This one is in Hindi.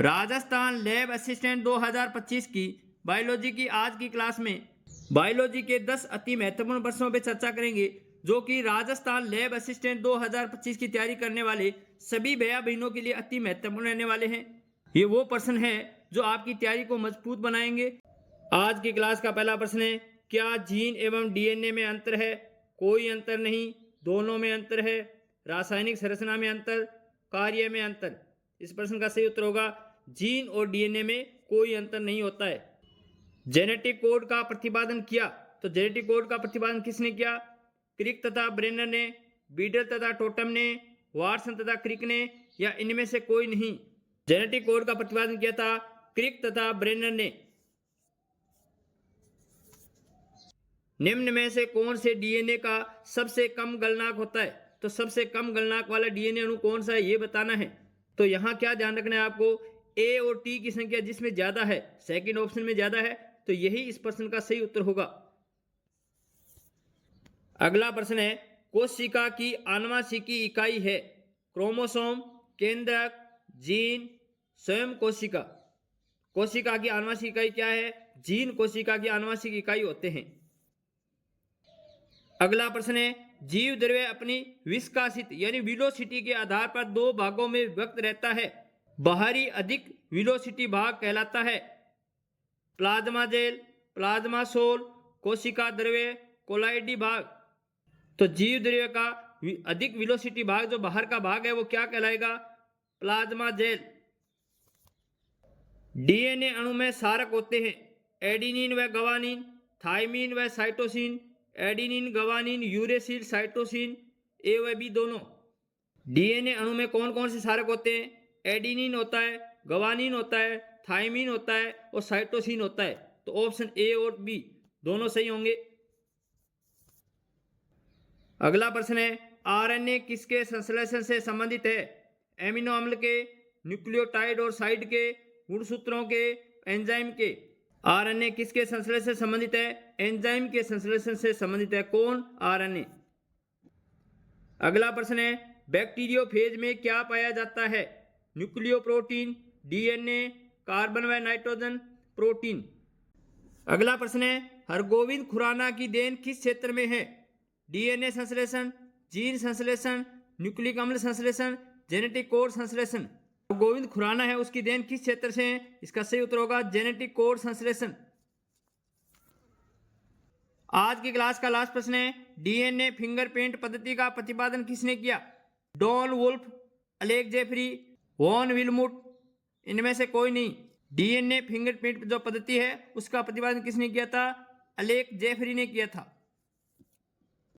राजस्थान लैब असिस्टेंट 2025 की बायोलॉजी की आज की क्लास में बायोलॉजी के 10 अति महत्वपूर्ण प्रश्नों पर चर्चा करेंगे जो कि राजस्थान लैब असिस्टेंट 2025 की तैयारी करने वाले सभी भैया बहनों के लिए अति महत्वपूर्ण रहने वाले हैं। ये वो प्रश्न है जो आपकी तैयारी को मजबूत बनाएंगे। आज की क्लास का पहला प्रश्न है, क्या जीन एवं डीएनए में अंतर है? कोई अंतर नहीं, दोनों में अंतर है। रासायनिक संरचना में अंतर, कार्य में अंतर। इस प्रश्न का सही उत्तर होगा जीन और डीएनए में कोई अंतर नहीं होता है। जेनेटिक कोड का प्रतिपादन किया, तो जेनेटिक कोड का प्रतिपादन किसने किया? क्रिक तथा ब्रेनर ने, बीडल तथा टोटम ने, वाटसन तथा क्रिक ने, या इनमें से कोई नहीं? जेनेटिक कोड का प्रतिपादन किया था क्रिक तथा ब्रेनर ने। निम्न में से कौन से डीएनए का सबसे कम गलनांक होता है? तो सबसे कम गलनांक वाला डीएनए अणु कौन सा है ये बताना है। तो यहां क्या ध्यान रखना है आपको, ए और टी की संख्या जिसमें ज्यादा है, सेकंड ऑप्शन में ज्यादा है, तो यही इस प्रश्न का सही उत्तर होगा। अगला प्रश्न है, कोशिका की आनुवंशिकी इकाई है क्रोमोसोम, केंद्रक, जीन, स्वयं कोशिका। कोशिका की आनुवंशिक इकाई क्या है? जीन कोशिका की आनुवंशिक इकाई होते हैं। अगला प्रश्न है, जीव द्रव्य अपनी विस्कासित यानी विलोसिटी के आधार पर दो भागों में विभक्त रहता है। बाहरी अधिक विलोसिटी भाग कहलाता है प्लाज्मा जेल, प्लाज्मा सोल, कोशिका द्रव्य, कोलाइडी भाग। तो जीव द्रव्य का अधिक विलोसिटी भाग जो बाहर का भाग है वो क्या कहलाएगा? Plasma jail. डीएनए अणु में क्षारक होते हैं एडिनिन व गवानीन, थाइमिन व cytosine, adenine, guanine, uracil, cytosine, ए व बी दोनों। डीएनए अणु में कौन कौन से क्षारक होते हैं? एडिनिन होता है, गवानीन होता है, थाइमिन होता है और साइटोसिन होता है। तो ऑप्शन ए और बी दोनों सही होंगे। अगला प्रश्न है, आरएनए किसके संश्लेषण से संबंधित है? एमिनो अम्ल के, न्यूक्लियोटाइड और साइड के, गुणसूत्रों के, एंजाइम के। आरएनए किसके संश्लेषण से संबंधित है? एंजाइम के संश्लेषण से संबंधित है। कौन? आरएनए। अगला प्रश्न है, बैक्टीरियोफेज में क्या पाया जाता है? न्यूक्लियोप्रोटीन, डीएनए, कार्बन व नाइट्रोजन, प्रोटीन। अगला प्रश्न है, हरगोविंद खुराना की देन किस क्षेत्र में है? डीएनए संश्लेषण, जीन संश्लेषण, न्यूक्लिक अम्ल संश्लेषण, जेनेटिक कोड संश्लेषण। गोविंद खुराना है उसकी देन किस क्षेत्र से है? इसका सही उत्तर होगा जेनेटिक कोड संश्लेषण। आज की क्लास का लास्ट प्रश्न है, डीएनए फिंगरप्रिंट पद्धति का प्रतिपादन किसने किया? Don Wolf, Alec Jeffrey, Von Wilmut, इनमें से कोई नहीं। डीएनए फिंगरप्रिंट जो पद्धति है उसका प्रतिपादन किसने किया था? अलेक जेफरी ने किया था।